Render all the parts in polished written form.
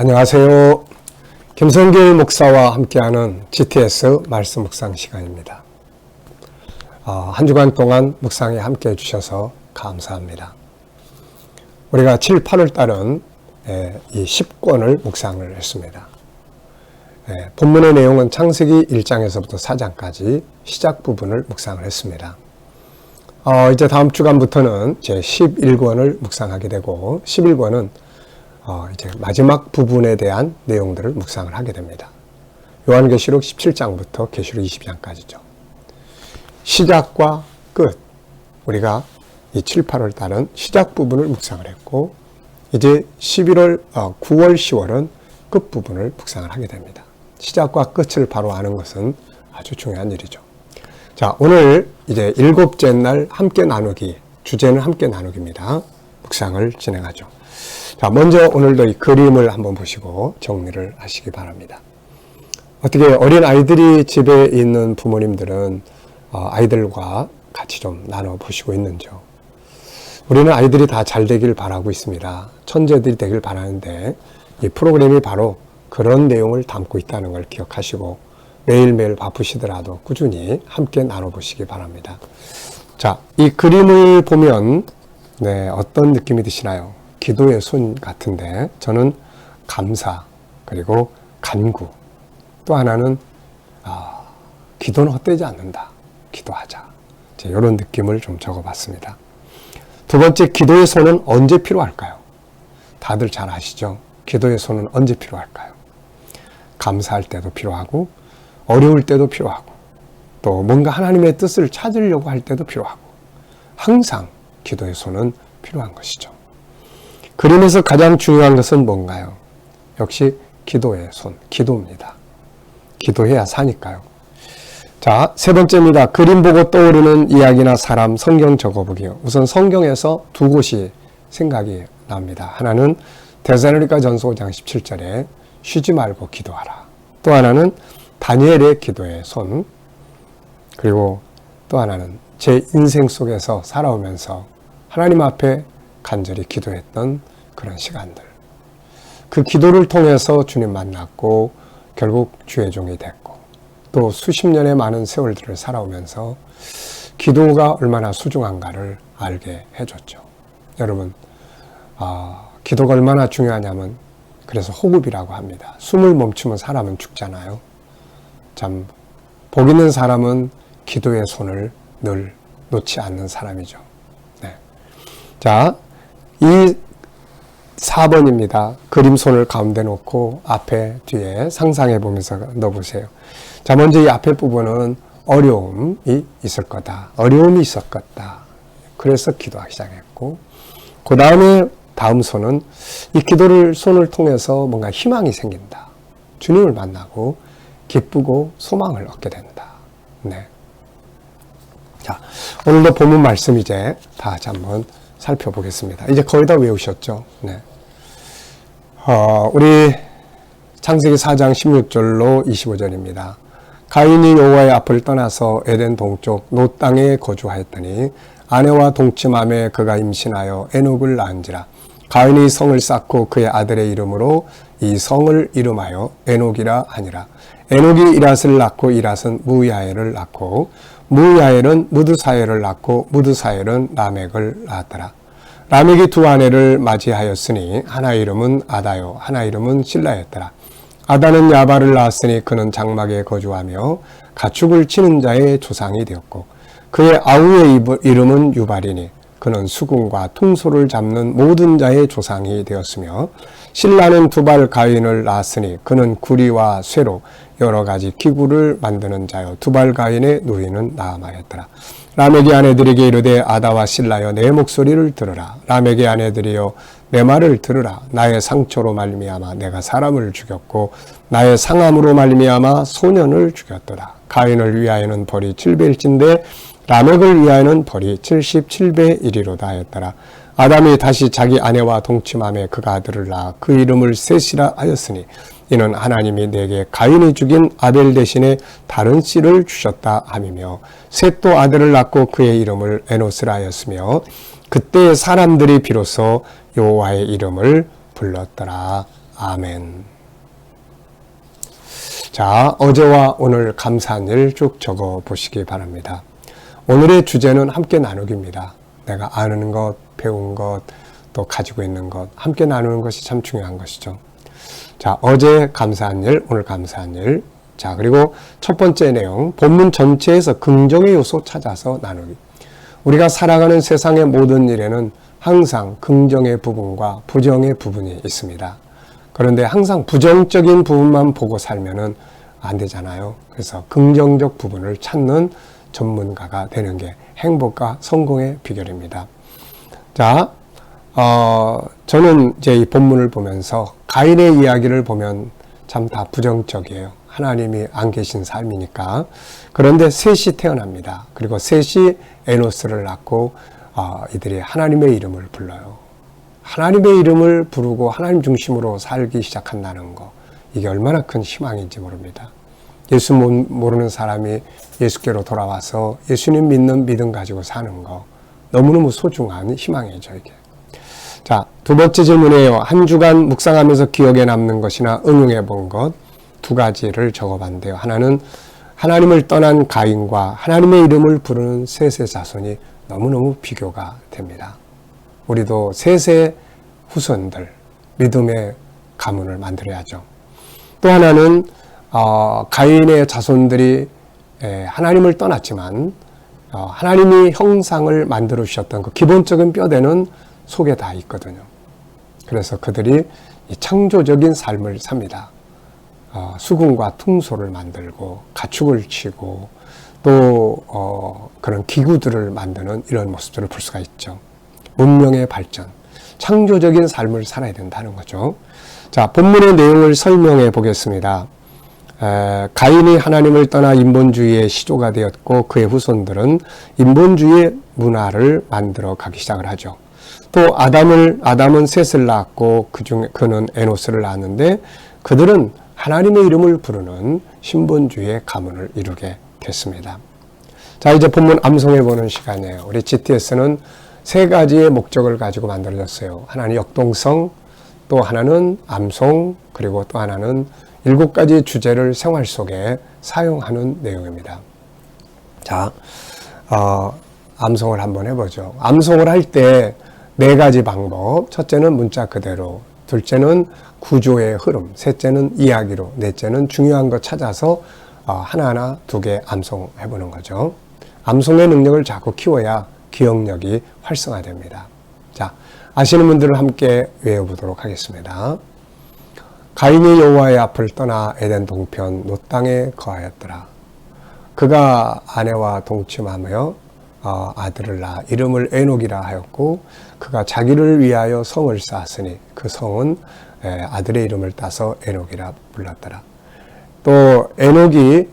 안녕하세요. 김성길 목사와 함께하는 GTS 말씀 묵상 시간입니다. 한 주간 동안 묵상에 함께해 주셔서 감사합니다. 우리가 7, 8월 달은 이 10권을 묵상을 했습니다. 본문의 내용은 창세기 1장에서부터 4장까지 시작 부분을 묵상을 했습니다. 이제 다음 주간부터는 제 11권을 묵상하게 되고 11권은 이제 마지막 부분에 대한 내용들을 묵상을 하게 됩니다. 요한계시록 17장부터 계시록 20장까지죠. 시작과 끝, 우리가 이 7, 8월 달은 시작 부분을 묵상을 했고 이제 9월, 10월은 끝 부분을 묵상을 하게 됩니다. 시작과 끝을 바로 아는 것은 아주 중요한 일이죠. 자, 오늘 이제 7째 날 함께 나누기, 주제는 함께 나누기입니다. 묵상을 진행하죠. 자, 먼저 오늘도 이 그림을 한번 보시고 정리를 하시기 바랍니다. 어떻게 어린 아이들이 집에 있는 부모님들은 아이들과 같이 좀 나눠보시고 있는지요? 우리는 아이들이 다 잘 되길 바라고 있습니다. 천재들이 되길 바라는데 이 프로그램이 바로 그런 내용을 담고 있다는 걸 기억하시고 매일매일 바쁘시더라도 꾸준히 함께 나눠보시기 바랍니다. 자, 이 그림을 보면 어떤 느낌이 드시나요? 기도의 손 같은데 저는 감사 그리고 간구, 또 하나는 기도는 헛되지 않는다. 기도하자. 이런 느낌을 좀 적어봤습니다. 두 번째, 기도의 손은 언제 필요할까요? 다들 잘 아시죠? 기도의 손은 언제 필요할까요? 감사할 때도 필요하고 어려울 때도 필요하고 또 뭔가 하나님의 뜻을 찾으려고 할 때도 필요하고 항상 기도의 손은 필요한 것이죠. 그림에서 가장 중요한 것은 뭔가요? 역시 기도의 손, 기도입니다. 기도해야 사니까요. 자, 세 번째입니다. 그림 보고 떠오르는 이야기나 사람, 성경 적어보기요. 우선 성경에서 두 곳이 생각이 납니다. 하나는 데살로니가 전서 5장 17절에 쉬지 말고 기도하라. 또 하나는 다니엘의 기도의 손, 그리고 또 하나는 제 인생 속에서 살아오면서 하나님 앞에 간절히 기도했던 그런 시간들. 그 기도를 통해서 주님 만났고 결국 주의 종이 됐고 또 수십 년의 많은 세월들을 살아오면서 기도가 얼마나 소중한가를 알게 해줬죠. 여러분, 기도가 얼마나 중요하냐면 그래서 호흡이라고 합니다. 숨을 멈추면 사람은 죽잖아요. 참 복 있는 사람은 기도의 손을 늘 놓지 않는 사람이죠. 자, 이 4번입니다. 그림 손을 가운데 놓고 앞에 뒤에 상상해 보면서 넣어보세요. 자, 먼저 이 앞에 부분은 어려움이 있을 거다. 어려움이 있었겠다. 그래서 기도하기 시작했고 그 다음에 다음 손은 이 기도를 손을 통해서 뭔가 희망이 생긴다. 주님을 만나고 기쁘고 소망을 얻게 된다. 자, 오늘도 본문 말씀 이제 다 같이 한번 살펴보겠습니다. 이제 거의 다 외우셨죠? 우리 창세기 4장 16절로 25절입니다. 가인이 여호와의 앞을 떠나서 에덴 동쪽 노 땅에 거주하였더니 아내와 동침함에 그가 임신하여 에녹을 낳은지라. 가인이 성을 쌓고 그의 아들의 이름으로 이 성을 이름하여 에녹이라 하니라. 에녹이 이랏을 낳고 이랏은 무야엘을 낳고 무야엘은 무드사엘을 낳고 무드사엘은 라멕을 낳았더라. 라멕이 두 아내를 맞이하였으니 하나 이름은 아다요 하나 이름은 실라였더라. 아다는 야발을 낳았으니 그는 장막에 거주하며 가축을 치는 자의 조상이 되었고 그의 아우의 이름은 유발이니 그는 수궁과 퉁소를 잡는 모든 자의 조상이 되었으며 실라는 두발 가인을 낳았으니 그는 구리와 쇠로 여러 가지 기구를 만드는 자여 두발 가인의 누이는 나아마였더라. 라멕의 아내들에게 이르되 아다와 실라여 내 목소리를 들으라. 라멕의 아내들이여 내 말을 들으라. 나의 상처로 말미암아 내가 사람을 죽였고 나의 상함으로 말미암아 소년을 죽였더라. 가인을 위하여는 벌이 7배일진데 라멕을 위하여는 벌이 77배 1이로다 하였더라. 아담이 다시 자기 아내와 동침함에 그가 아들을 낳아 그 이름을 셋이라 하였으니 이는 하나님이 내게 가인이 죽인 아벨 대신에 다른 씨를 주셨다 함이며 셋도 아들을 낳고 그의 이름을 에노스라 하였으며 그때 사람들이 비로소 여호와의 이름을 불렀더라. 아멘. 자, 어제와 오늘 감사한 일 쭉 적어 보시기 바랍니다. 오늘의 주제는 함께 나누기입니다. 내가 아는 것, 배운 것, 또 가지고 있는 것, 함께 나누는 것이 참 중요한 것이죠. 자, 어제 감사한 일, 오늘 감사한 일. 자, 그리고 첫 번째 내용, 본문 전체에서 긍정의 요소 찾아서 나누기. 우리가 살아가는 세상의 모든 일에는 항상 긍정의 부분과 부정의 부분이 있습니다. 그런데 항상 부정적인 부분만 보고 살면은 안 되잖아요. 그래서 긍정적 부분을 찾는 전문가가 되는 게 행복과 성공의 비결입니다. 자, 저는 이제 이 본문을 보면서 가인의 이야기를 보면 참 다 부정적이에요. 하나님이 안 계신 삶이니까. 그런데 셋이 태어납니다. 그리고 셋이 에노스를 낳고 이들이 하나님의 이름을 불러요. 하나님의 이름을 부르고 하나님 중심으로 살기 시작한다는 거, 이게 얼마나 큰 희망인지 모릅니다. 예수 모르는 사람이 예수께로 돌아와서 예수님 믿는 믿음 가지고 사는 거, 너무너무 소중한 희망이죠, 이게. 자, 두 번째 질문이에요. 한 주간 묵상하면서 기억에 남는 것이나 응용해 본 것, 두 가지를 적어봤는데요. 하나는 하나님을 떠난 가인과 하나님의 이름을 부르는 셋의 자손이 너무너무 비교가 됩니다. 우리도 셋의 후손들, 믿음의 가문을 만들어야죠. 또 하나는 가인의 자손들이 하나님을 떠났지만 하나님이 형상을 만들어 주셨던 그 기본적인 뼈대는 속에 다 있거든요. 그래서 그들이 이 창조적인 삶을 삽니다. 수금과 퉁소를 만들고 가축을 치고 또 그런 기구들을 만드는 이런 모습들을 볼 수가 있죠. 문명의 발전, 창조적인 삶을 살아야 된다는 거죠. 자, 본문의 내용을 설명해 보겠습니다. 가인이 하나님을 떠나 인본주의의 시조가 되었고 그의 후손들은 인본주의의 문화를 만들어 가기 시작을 하죠. 또 아담은 셋을 낳았고 그는 에노스를 낳았는데 그들은 하나님의 이름을 부르는 신본주의의 가문을 이루게 됐습니다. 자, 이제 본문 암송해 보는 시간이에요. 우리 GTS는 세 가지의 목적을 가지고 만들어졌어요. 하나는 역동성, 또 하나는 암송, 그리고 또 하나는 7가지 주제를 생활 속에 사용하는 내용입니다. 자, 암송을 한번 해보죠. 암송을 할 때 4가지 방법. 첫째는 문자 그대로, 둘째는 구조의 흐름, 셋째는 이야기로, 넷째는 중요한 것 찾아서 하나하나 2개 암송해보는 거죠. 암송의 능력을 자꾸 키워야 기억력이 활성화됩니다. 자, 아시는 분들은 함께 외워보도록 하겠습니다. 가인이 여호와의 앞을 떠나 에덴 동편 놋 땅에 거하였더라. 그가 아내와 동침하며 아들을 낳아 이름을 에녹이라 하였고 그가 자기를 위하여 성을 쌓았으니 그 성은 아들의 이름을 따서 에녹이라 불렀더라. 또 에녹이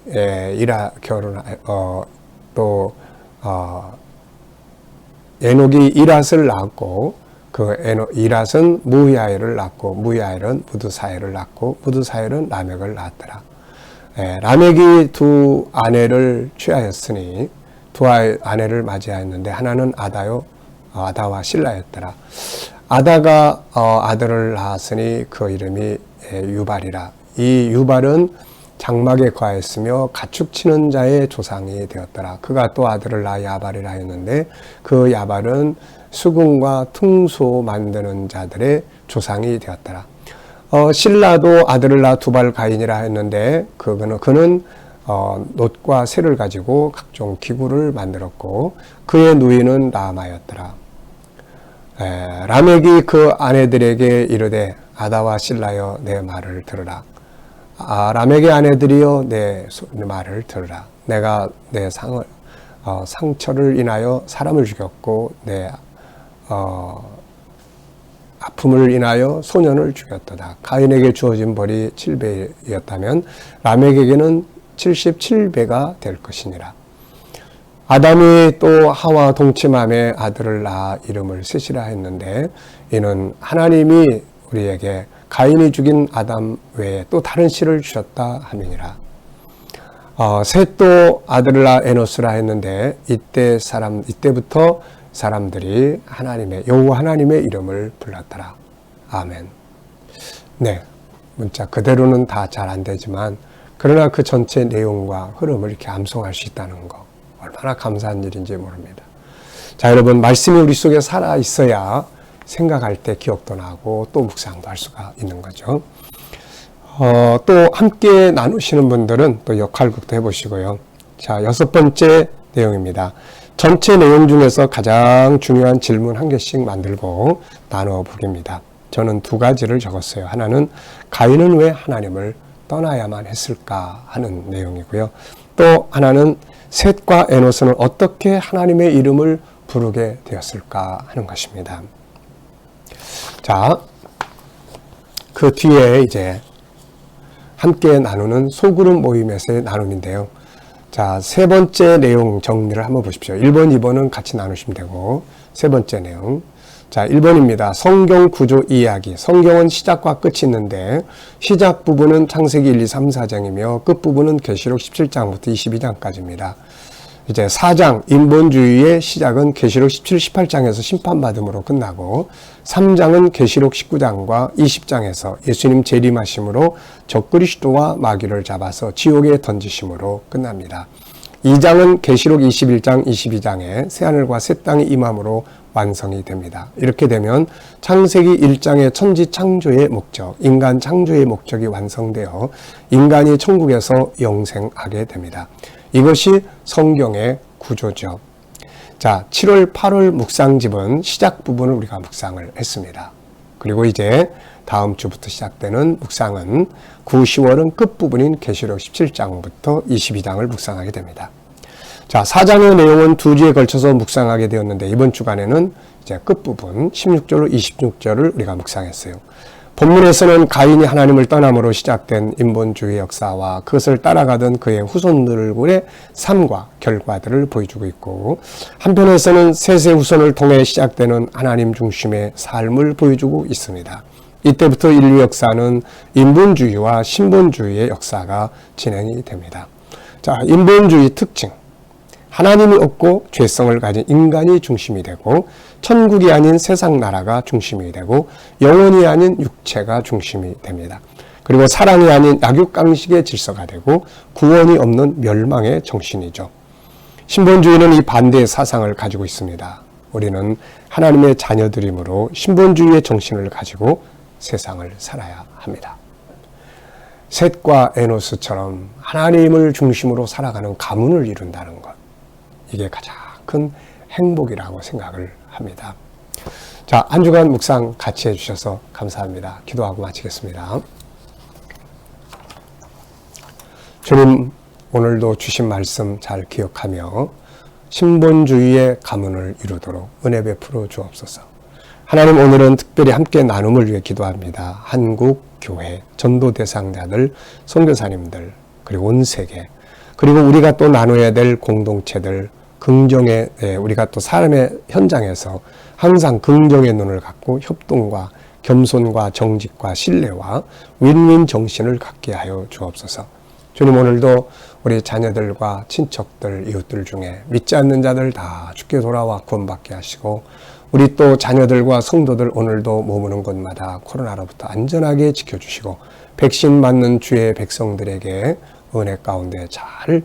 에녹이 이랏을 낳았고 그 이랏은 무야엘을 낳고 무야엘은 무드사엘을 낳고 무드사엘은 라멕을 낳았더라. 라멕이 2 아내를 취하였으니 2 아내를 맞이하였는데 하나는 아다와 실라였더라. 아다가 아들을 낳았으니 그 이름이 유발이라. 이 유발은 장막에 거하였으며 가축 치는 자의 조상이 되었더라. 그가 또 아들을 낳아 야발이라 했는데 그 야발은 수금과 퉁소 만드는 자들의 조상이 되었더라. 실라도 아들을 낳아 두발 가인이라 했는데 그는 놋과 쇠를 가지고 각종 기구를 만들었고 그의 누이는 라마였더라. 라멕이 그 아내들에게 이르되 아다와 실라여 내 말을 들으라. 라멕의 아내들이여 내 말을 들으라. 내가 내 상처를 인하여 사람을 죽였고 내 아픔을 인하여 소년을 죽였도다. 가인에게 주어진 벌이 7배였다면 라멕에게는 77배가 될 것이니라. 아담이 또 하와 동침함에 아들을 낳아 이름을 셋이라 했는데 이는 하나님이 우리에게 가인이 죽인 아담 외에 또 다른 씨를 주셨다 함이니라. 셋도 아들을 낳아 에노스라 했는데 이때부터 사람들이 여호와 하나님의 이름을 불렀더라. 아멘. 네, 문자 그대로는 다 잘 안 되지만 그러나 그 전체 내용과 흐름을 이렇게 암송할 수 있다는 거 얼마나 감사한 일인지 모릅니다. 자, 여러분, 말씀이 우리 속에 살아 있어야 생각할 때 기억도 나고 또 묵상도 할 수가 있는 거죠. 또 함께 나누시는 분들은 또 역할극도 해보시고요. 자, 6번째 내용입니다. 전체 내용 중에서 가장 중요한 질문 한 개씩 만들고 나누어 보겠습니다. 저는 2가지를 적었어요. 하나는 가인은 왜 하나님을 떠나야만 했을까 하는 내용이고요. 또 하나는 셋과 에노스는 어떻게 하나님의 이름을 부르게 되었을까 하는 것입니다. 자, 그 뒤에 이제 함께 나누는 소그룹 모임에서의 나눔인데요. 자, 3번째 내용 정리를 한번 보십시오. 1번, 2번은 같이 나누시면 되고 3번째 내용. 자, 1번입니다. 성경 구조 이야기. 성경은 시작과 끝이 있는데 시작 부분은 창세기 1, 2, 3, 4장이며 끝 부분은 계시록 17장부터 22장까지입니다. 이제 4장 인본주의의 시작은 계시록 17, 18장에서 심판받음으로 끝나고 3장은 계시록 19장과 20장에서 예수님 재림하심으로 적그리스도와 마귀를 잡아서 지옥에 던지심으로 끝납니다. 2장은 계시록 21장, 22장에 새하늘과 새 땅이 임함으로 완성이 됩니다. 이렇게 되면 창세기 1장의 천지 창조의 목적, 인간 창조의 목적이 완성되어 인간이 천국에서 영생하게 됩니다. 이것이 성경의 구조죠. 자, 7월, 8월 묵상집은 시작 부분을 우리가 묵상을 했습니다. 그리고 이제 다음 주부터 시작되는 묵상은 9, 10월은 끝부분인 계시록 17장부터 22장을 묵상하게 됩니다. 자, 4장의 내용은 2주에 걸쳐서 묵상하게 되었는데 이번 주간에는 이제 끝부분 16절로 26절을 우리가 묵상했어요. 본문에서는 가인이 하나님을 떠남으로 시작된 인본주의 역사와 그것을 따라가던 그의 후손들의 삶과 결과들을 보여주고 있고, 한편에서는 셋의 후손을 통해 시작되는 하나님 중심의 삶을 보여주고 있습니다. 이때부터 인류 역사는 인본주의와 신본주의의 역사가 진행이 됩니다. 자, 인본주의 특징. 하나님이 없고 죄성을 가진 인간이 중심이 되고 천국이 아닌 세상 나라가 중심이 되고 영혼이 아닌 육체가 중심이 됩니다. 그리고 사랑이 아닌 약육강식의 질서가 되고 구원이 없는 멸망의 정신이죠. 신본주의는 이 반대의 사상을 가지고 있습니다. 우리는 하나님의 자녀들이므로 신본주의의 정신을 가지고 세상을 살아야 합니다. 셋과 에노스처럼 하나님을 중심으로 살아가는 가문을 이룬다는 것. 이게 가장 큰 행복이라고 생각을 합니다. 자, 한 주간 묵상 같이 해주셔서 감사합니다. 기도하고 마치겠습니다. 주님, 오늘도 주신 말씀 잘 기억하며 신본주의의 가문을 이루도록 은혜 베풀어 주옵소서. 하나님, 오늘은 특별히 함께 나눔을 위해 기도합니다. 한국 교회, 전도 대상자들, 선교사님들, 그리고 온 세계, 그리고 우리가 또 나눠야 될 공동체들, 긍정의, 우리가 또 삶의 현장에서 항상 긍정의 눈을 갖고 협동과 겸손과 정직과 신뢰와 윈윈 정신을 갖게 하여 주옵소서. 주님, 오늘도 우리 자녀들과 친척들, 이웃들 중에 믿지 않는 자들 다 주께 돌아와 구원받게 하시고, 우리 또 자녀들과 성도들 오늘도 머무는 곳마다 코로나로부터 안전하게 지켜주시고, 백신 맞는 주의 백성들에게 은혜 가운데 잘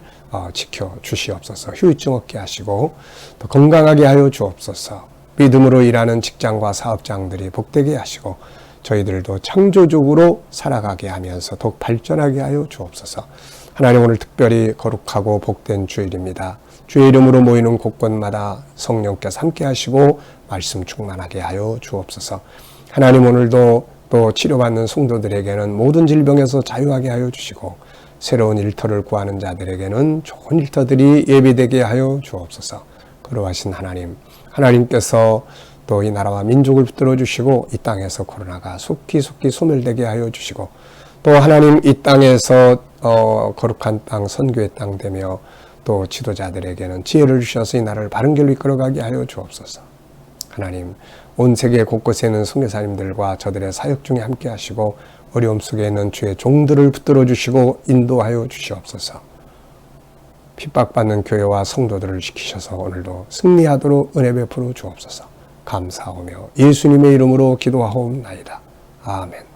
지켜주시옵소서. 후유증 없게 하시고 또 건강하게 하여 주옵소서. 믿음으로 일하는 직장과 사업장들이 복되게 하시고 저희들도 창조적으로 살아가게 하면서 더욱 발전하게 하여 주옵소서. 하나님, 오늘 특별히 거룩하고 복된 주일입니다. 주의 이름으로 모이는 곳곳마다 성령께서 함께 하시고 말씀 충만하게 하여 주옵소서. 하나님, 오늘도 또 치료받는 성도들에게는 모든 질병에서 자유하게 하여 주시고 새로운 일터를 구하는 자들에게는 좋은 일터들이 예비되게 하여 주옵소서. 그러하신 하나님, 하나님께서 또 이 나라와 민족을 붙들어 주시고 이 땅에서 코로나가 속히 소멸되게 하여 주시고 또 하나님, 이 땅에서 거룩한 땅, 선교의 땅 되며 또 지도자들에게는 지혜를 주셔서 이 나라를 바른 길로 이끌어가게 하여 주옵소서. 하나님, 온 세계 곳곳에 있는 선교사님들과 저들의 사역 중에 함께 하시고 어려움 속에 있는 주의 종들을 붙들어 주시고 인도하여 주시옵소서. 핍박받는 교회와 성도들을 지키셔서 오늘도 승리하도록 은혜 베풀어 주옵소서. 감사하며 예수님의 이름으로 기도하옵나이다. 아멘.